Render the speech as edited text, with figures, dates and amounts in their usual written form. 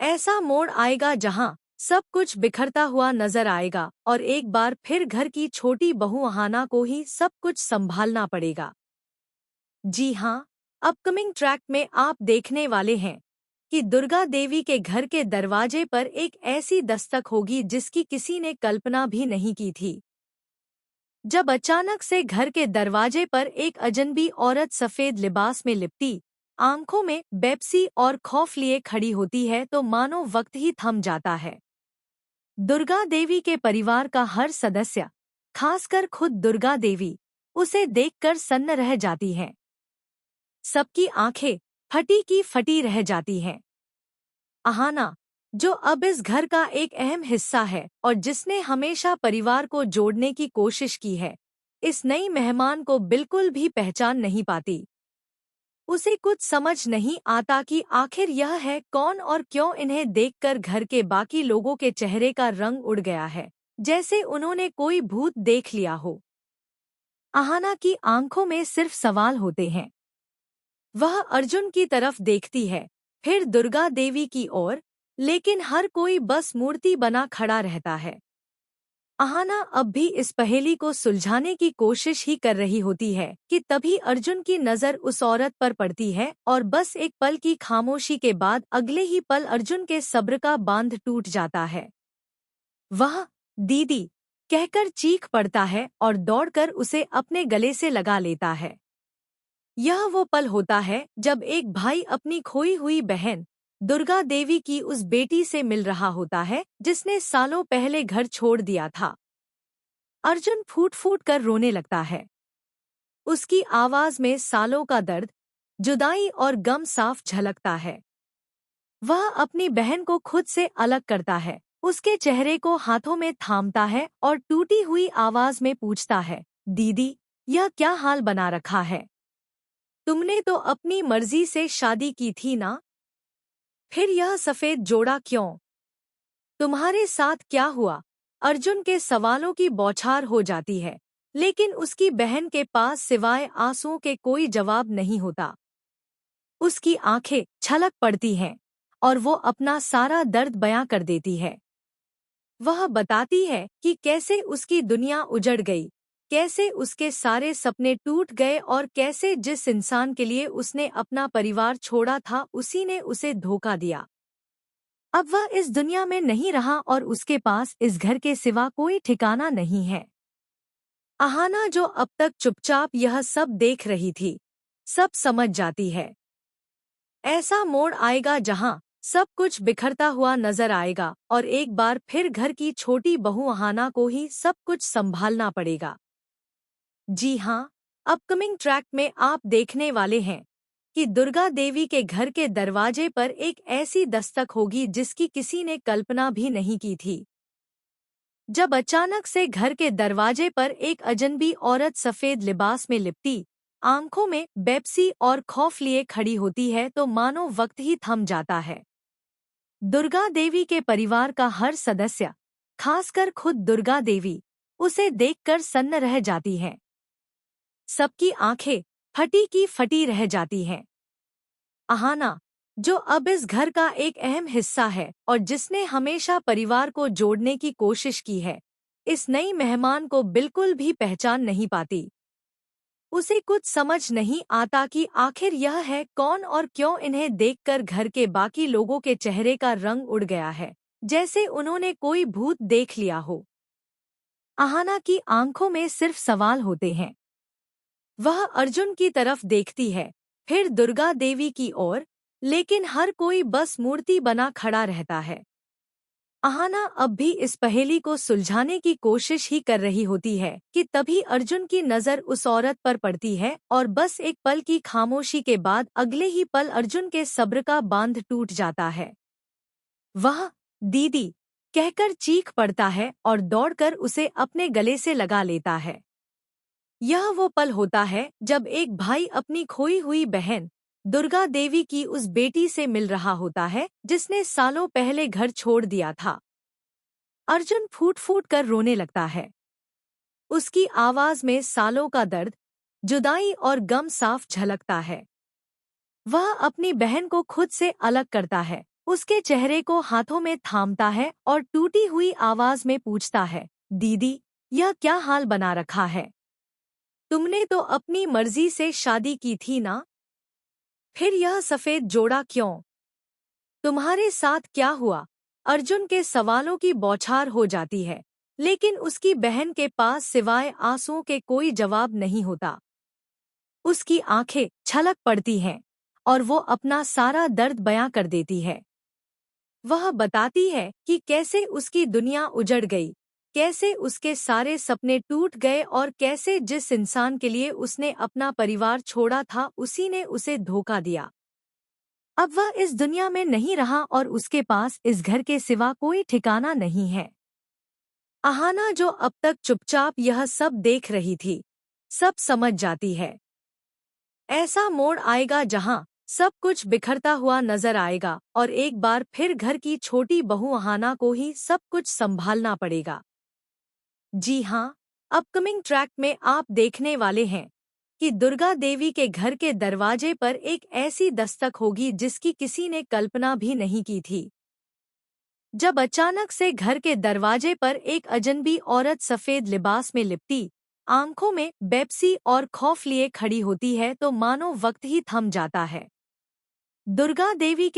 ऐसा मोड़ आएगा जहां सब कुछ बिखरता हुआ नजर आएगा और एक बार फिर घर की छोटी बहू अहाना को ही सब कुछ संभालना पड़ेगा। जी हाँ, अपकमिंग ट्रैक में आप देखने वाले हैं कि दुर्गा देवी के घर के दरवाजे पर एक ऐसी दस्तक होगी जिसकी किसी ने कल्पना भी नहीं की थी। जब अचानक से घर के दरवाजे पर एक अजनबी औरत सफेद लिबास में लिपटी, आंखों में बेपसी और खौफ लिए खड़ी होती है तो मानो वक्त ही थम जाता है। दुर्गा देवी के परिवार का हर सदस्य, खासकर खुद दुर्गा देवी, उसे देखकर सन्न रह जाती हैं। सबकी आंखें फटी की फटी रह जाती हैं। अहाना, जो अब इस घर का एक अहम हिस्सा है और जिसने हमेशा परिवार को जोड़ने की कोशिश की है, इस नई मेहमान को बिल्कुल भी पहचान नहीं पाती। उसे कुछ समझ नहीं आता कि आखिर यह है कौन और क्यों इन्हें देखकर घर के बाकी लोगों के चेहरे का रंग उड़ गया है, जैसे उन्होंने कोई भूत देख लिया हो। अहाना की आंखों में सिर्फ सवाल होते हैं। वह अर्जुन की तरफ देखती है, फिर दुर्गा देवी की ओर, लेकिन हर कोई बस मूर्ति बना खड़ा रहता है। अहाना अब भी इस पहेली को सुलझाने की कोशिश ही कर रही होती है कि तभी अर्जुन की नज़र उस औरत पर पड़ती है और बस एक पल की खामोशी के बाद अगले ही पल अर्जुन के सब्र का बांध टूट जाता है। वह दीदी कहकर चीख पड़ता है और दौड़कर उसे अपने गले से लगा लेता है। यह वो पल होता है जब एक भाई अपनी खोई हुई बहन दुर्गा देवी की उस बेटी से मिल रहा होता है जिसने सालों पहले घर छोड़ दिया था। अर्जुन फूट फूट कर रोने लगता है। उसकी आवाज में सालों का दर्द, जुदाई और गम साफ झलकता है। वह अपनी बहन को खुद से अलग करता है, उसके चेहरे को हाथों में थामता है और टूटी हुई आवाज में पूछता है, दीदी, यह क्या हाल बना रखा है? तुमने तो अपनी मर्जी से शादी की थी ना? फिर यह सफेद जोड़ा क्यों? तुम्हारे साथ क्या हुआ? अर्जुन के सवालों की बौछार हो जाती है, लेकिन उसकी बहन के पास सिवाय आंसुओं के कोई जवाब नहीं होता। उसकी आंखें छलक पड़ती हैं और वो अपना सारा दर्द बयां कर देती है। वह बताती है कि कैसे उसकी दुनिया उजड़ गई, कैसे उसके सारे सपने टूट गए और कैसे जिस इंसान के लिए उसने अपना परिवार छोड़ा था उसी ने उसे धोखा दिया। अब वह इस दुनिया में नहीं रहा और उसके पास इस घर के सिवा कोई ठिकाना नहीं है। अहाना, जो अब तक चुपचाप यह सब देख रही थी, सब समझ जाती है। ऐसा मोड़ आएगा जहां सब कुछ बिखरता हुआ नजर आएगा और एक बार फिर घर की छोटी बहू अहाना को ही सब कुछ संभालना पड़ेगा। जी हाँ, अपकमिंग ट्रैक में आप देखने वाले हैं कि दुर्गा देवी के घर के दरवाजे पर एक ऐसी दस्तक होगी जिसकी किसी ने कल्पना भी नहीं की थी। जब अचानक से घर के दरवाजे पर एक अजनबी औरत सफेद लिबास में लिपटी, आंखों में बेपसी और खौफ लिए खड़ी होती है तो मानो वक्त ही थम जाता है। दुर्गा देवी के परिवार का हर सदस्य, खासकर खुद दुर्गा देवी, उसे देखकर सन्न रह जाती हैं। सबकी आंखें फटी की फटी रह जाती हैं। अहाना, जो अब इस घर का एक अहम हिस्सा है और जिसने हमेशा परिवार को जोड़ने की कोशिश की है, इस नई मेहमान को बिल्कुल भी पहचान नहीं पाती। उसे कुछ समझ नहीं आता कि आखिर यह है कौन और क्यों इन्हें देखकर घर के बाकी लोगों के चेहरे का रंग उड़ गया है, जैसे उन्होंने कोई भूत देख लिया हो। अहाना की आंखों में सिर्फ सवाल होते हैं। वह अर्जुन की तरफ देखती है, फिर दुर्गा देवी की ओर, लेकिन हर कोई बस मूर्ति बना खड़ा रहता है। अहाना अब भी इस पहेली को सुलझाने की कोशिश ही कर रही होती है कि तभी अर्जुन की नज़र उस औरत पर पड़ती है और बस एक पल की खामोशी के बाद अगले ही पल अर्जुन के सब्र का बांध टूट जाता है। वह दीदी कहकर चीख पड़ता है और दौड़कर उसे अपने गले से लगा लेता है। यह वो पल होता है जब एक भाई अपनी खोई हुई बहन दुर्गा देवी की उस बेटी से मिल रहा होता है जिसने सालों पहले घर छोड़ दिया था। अर्जुन फूट फूट कर रोने लगता है। उसकी आवाज में सालों का दर्द, जुदाई और गम साफ झलकता है। वह अपनी बहन को खुद से अलग करता है, उसके चेहरे को हाथों में थामता है और टूटी हुई आवाज में पूछता है, दीदी, यह क्या हाल बना रखा है? तुमने तो अपनी मर्जी से शादी की थी ना? फिर यह सफेद जोड़ा क्यों? तुम्हारे साथ क्या हुआ? अर्जुन के सवालों की बौछार हो जाती है, लेकिन उसकी बहन के पास सिवाय आंसुओं के कोई जवाब नहीं होता। उसकी आंखें छलक पड़ती हैं और वो अपना सारा दर्द बयां कर देती है। वह बताती है कि कैसे उसकी दुनिया उजड़ गई, कैसे उसके सारे सपने टूट गए और कैसे जिस इंसान के लिए उसने अपना परिवार छोड़ा था उसी ने उसे धोखा दिया। अब वह इस दुनिया में नहीं रहा और उसके पास इस घर के सिवा कोई ठिकाना नहीं है। अहाना, जो अब तक चुपचाप यह सब देख रही थी, सब समझ जाती है। ऐसा मोड़ आएगा जहां सब कुछ बिखरता हुआ नजर आएगा और एक बार फिर घर की छोटी बहू अहाना को ही सब कुछ संभालना पड़ेगा। जी हाँ, अपकमिंग ट्रैक में आप देखने वाले हैं कि दुर्गा देवी के घर के दरवाजे पर एक ऐसी दस्तक होगी जिसकी किसी ने कल्पना भी नहीं की थी। जब अचानक से घर के दरवाजे पर एक अजनबी औरत सफेद लिबास में लिपटी, आंखों में बेपसी और खौफ लिए खड़ी होती है तो मानो वक्त ही थम जाता है। दुर्गा देवी के